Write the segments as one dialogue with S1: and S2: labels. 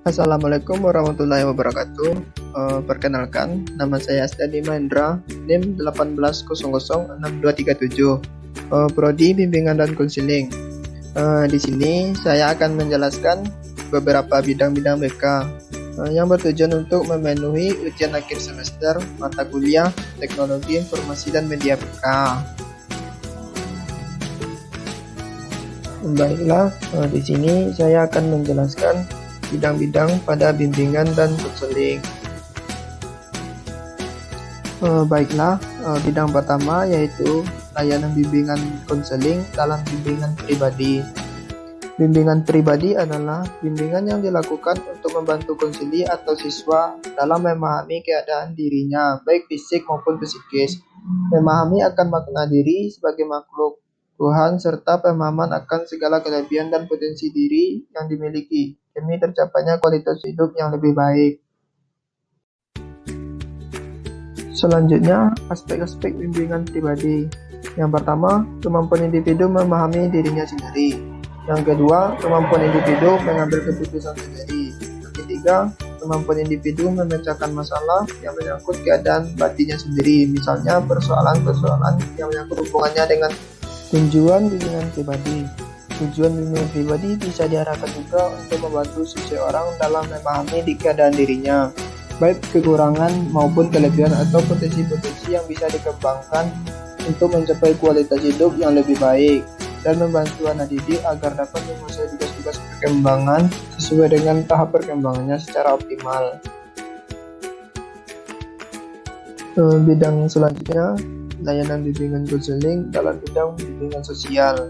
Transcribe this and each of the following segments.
S1: Assalamualaikum warahmatullahi wabarakatuh. Perkenalkan, nama saya Asdadi Mahendra, NIM 18006237, Prodi Bimbingan dan Konseling. Di sini saya akan menjelaskan beberapa bidang-bidang BK yang bertujuan untuk memenuhi ujian akhir semester mata kuliah Teknologi Informasi dan Media BK. Baiklah, di sini saya akan menjelaskan bidang-bidang pada bimbingan dan konseling. Bidang pertama yaitu layanan bimbingan konseling dalam bimbingan pribadi. Bimbingan pribadi adalah bimbingan yang dilakukan untuk membantu konseli atau siswa dalam memahami keadaan dirinya, baik fisik maupun psikis, memahami akan makna diri sebagai makhluk Tuhan, serta pemahaman akan segala kelebihan dan potensi diri yang dimiliki, demi tercapainya kualitas hidup yang lebih baik. Selanjutnya, aspek-aspek bimbingan pribadi. Yang pertama, kemampuan individu memahami dirinya sendiri. Yang kedua, kemampuan individu mengambil keputusan sendiri. Yang ketiga, kemampuan individu memecahkan masalah yang menyangkut keadaan batinnya sendiri, misalnya persoalan-persoalan yang menyangkut hubungannya dengan tujuan bimbingan pribadi. Tujuan bimbingan pribadi bisa diarahkan juga untuk membantu seseorang dalam memahami di keadaan dirinya, baik kekurangan maupun kelebihan atau potensi-potensi yang bisa dikembangkan untuk mencapai kualitas hidup yang lebih baik, dan membantu anak didik agar dapat menguasai tugas-tugas perkembangan sesuai dengan tahap perkembangannya secara optimal. Bidang selanjutnya, layanan bimbingan konseling dalam bidang bimbingan sosial.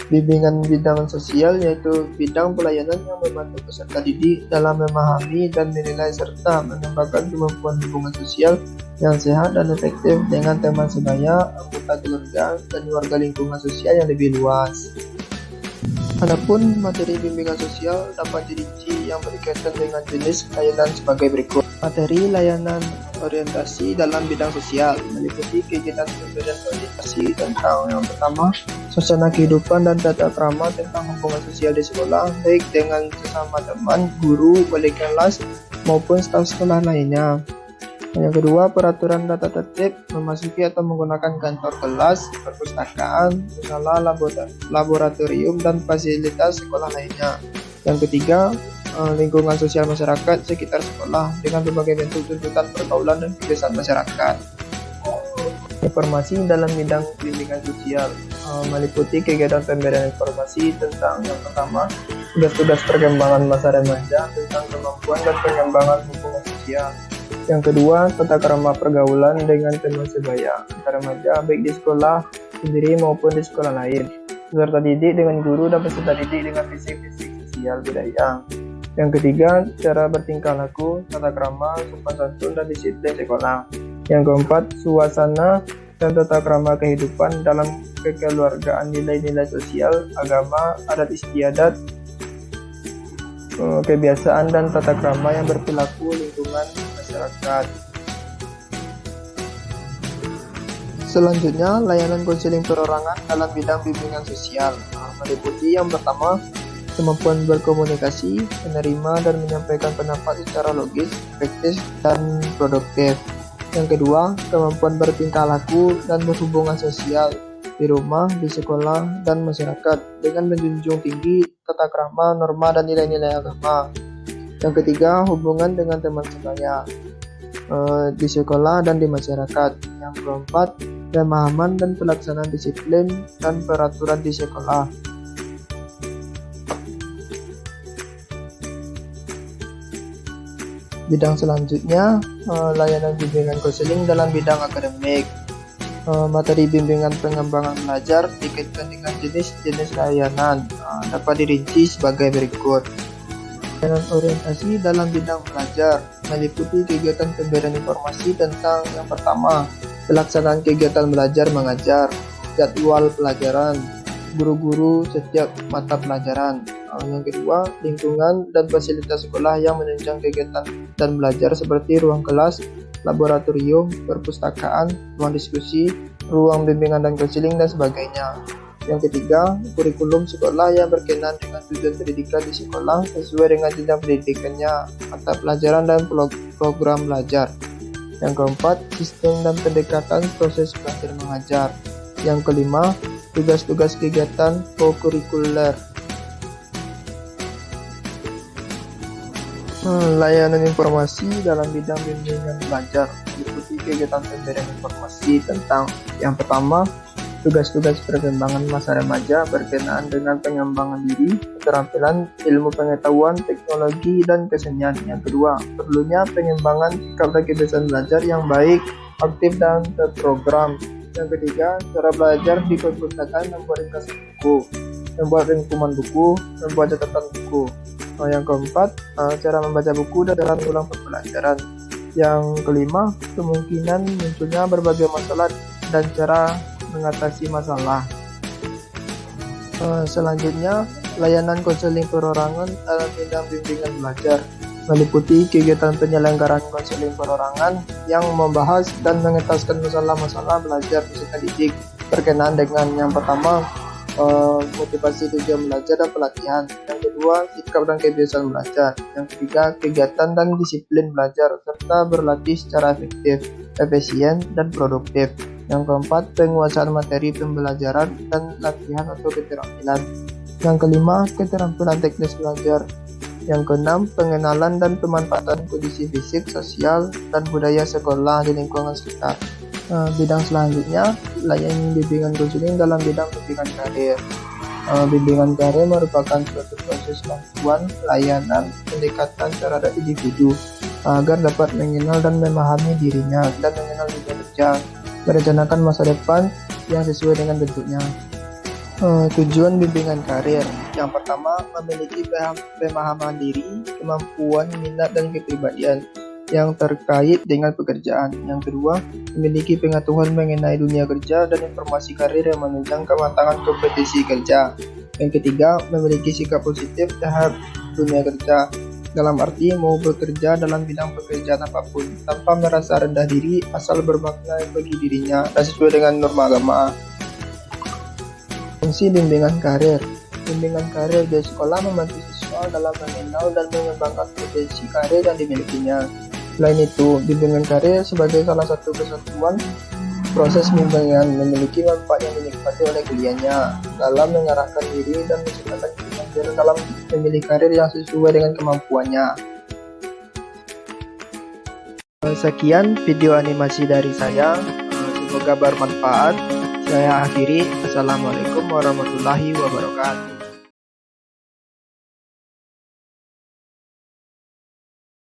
S1: Bimbingan bidang sosial yaitu bidang pelayanan yang membantu peserta didik dalam memahami dan menilai serta mengembangkan kemampuan hubungan sosial yang sehat dan efektif dengan teman sebaya, anggota keluarga, dan warga lingkungan sosial yang lebih luas. Adapun materi bimbingan sosial dapat dirinci yang berkaitan dengan jenis layanan sebagai berikut. Materi layanan orientasi dalam bidang sosial meliputi kegiatan pemberian orientasi tentang yang pertama, suasana kehidupan dan tata krama tentang hubungan sosial di sekolah, baik dengan sesama teman, guru, wali kelas, maupun staf sekolah lainnya. Yang kedua, peraturan tata tertib memasuki atau menggunakan kantor kelas, perpustakaan, musala, laboratorium, dan fasilitas sekolah lainnya. Yang ketiga, lingkungan sosial masyarakat sekitar sekolah dengan berbagai bentuk tuntutan pergaulan dan kebiasaan masyarakat. Informasi dalam bidang bimbingan sosial meliputi kegiatan pemberian informasi tentang yang pertama, tugas-tugas perkembangan masa remaja tentang kemampuan dan pengembangan hubungan sosial. Yang kedua, tata krama pergaulan dengan teman sebaya antar remaja baik di sekolah sendiri maupun di sekolah lain. Peserta didik dengan guru dan peserta didik dengan fisik-fisik sosial budaya. Yang ketiga, cara bertingkah laku, tata krama, sopan santun, dan disiplin sekolah. Yang keempat, suasana dan tata krama kehidupan dalam kekeluargaan, nilai-nilai sosial, agama, adat istiadat, kebiasaan dan tata krama yang berperilaku lingkungan masyarakat. Selanjutnya, layanan konseling perorangan dalam bidang bimbingan sosial meliputi yang pertama, kemampuan berkomunikasi, menerima dan menyampaikan pendapat secara logis, efektif, dan produktif. Yang kedua, kemampuan bertingkah laku dan berhubungan sosial di rumah, di sekolah, dan masyarakat dengan menjunjung tinggi tata krama, norma, dan nilai-nilai agama. Yang ketiga, hubungan dengan teman sebaya di sekolah dan di masyarakat. Yang keempat, pemahaman dan pelaksanaan disiplin dan peraturan di sekolah. Bidang selanjutnya, layanan bimbingan konseling dalam bidang akademik. Materi bimbingan pengembangan belajar dikaitkan dengan jenis-jenis layanan dapat dirinci sebagai berikut. Layanan orientasi dalam bidang belajar meliputi kegiatan pemberian informasi tentang yang pertama, pelaksanaan kegiatan belajar mengajar, jadwal pelajaran, guru-guru setiap mata pelajaran. Yang kedua, lingkungan dan fasilitas sekolah yang menunjang kegiatan dan belajar seperti ruang kelas, laboratorium, perpustakaan, ruang diskusi, ruang bimbingan dan konseling, dan sebagainya. Yang ketiga, kurikulum sekolah yang berkenaan dengan tujuan pendidikan di sekolah sesuai dengan jenjang pendidikannya, mata pelajaran dan program belajar. Yang keempat, sistem dan pendekatan proses belajar mengajar. Yang kelima, tugas-tugas kegiatan co-kurikuler. Layanan informasi dalam bidang bimbingan belajar meliputi kegiatan pemberian informasi tentang yang pertama, tugas-tugas perkembangan masa remaja berkenaan dengan pengembangan diri, keterampilan, ilmu pengetahuan, teknologi, dan kesenian. Yang kedua, perlunya pengembangan sikap dan kebiasaan belajar yang baik, aktif, dan terprogram. Yang ketiga, cara belajar di perpustakaan membuat ringkasan buku, membuat rangkuman buku, membuat catatan buku. Yang keempat, cara membaca buku dan cara mengulang pembelajaran. Yang kelima, kemungkinan munculnya berbagai masalah dan cara mengatasi masalah. Selanjutnya, layanan konseling perorangan dalam bidang bimbingan belajar meliputi kegiatan penyelenggaraan konseling perorangan yang membahas dan mengentaskan masalah-masalah belajar peserta didik berkenaan dengan yang pertama, motivasi tujuan belajar dan pelatihan. Yang kedua, sikap dan kebiasaan belajar. Yang ketiga, kegiatan dan disiplin belajar serta berlatih secara efektif, efisien, dan produktif. Yang keempat, penguasaan materi pembelajaran dan latihan atau keterampilan. Yang kelima, keterampilan teknis belajar. Yang keenam, pengenalan dan pemanfaatan kondisi fisik, sosial, dan budaya sekolah di lingkungan sekitar. Bidang selanjutnya, layanan bimbingan konseling dalam bidang bimbingan karir. Bimbingan karir merupakan suatu proses bantuan, layanan, pendekatan terhadap individu agar dapat mengenal dan memahami dirinya dan mengenal dunia kerja, merencanakan masa depan yang sesuai dengan bentuknya. Tujuan bimbingan karir. Yang pertama, memiliki pemahaman diri, kemampuan, minat, dan kepribadian yang terkait dengan pekerjaan. Yang kedua, memiliki pengetahuan mengenai dunia kerja dan informasi karir yang menunjang kematangan kompetisi kerja. Yang ketiga, memiliki sikap positif terhadap dunia kerja, dalam arti mau bekerja dalam bidang pekerjaan apapun tanpa merasa rendah diri asal bermakna bagi dirinya dan sesuai dengan norma agama. Fungsi bimbingan karir. Bimbingan karir di sekolah membantu siswa dalam mengenal dan mengembangkan potensi karir yang dimilikinya. Selain itu, bimbingan karir sebagai salah satu kesatuan proses bimbingan memiliki manfaat yang dinikmati oleh kliennya dalam mengarahkan diri dan menciptakan kemampuan dalam memilih karir yang sesuai dengan kemampuannya. Sekian video animasi dari saya, semoga bermanfaat. Saya akhiri. Assalamualaikum warahmatullahi wabarakatuh.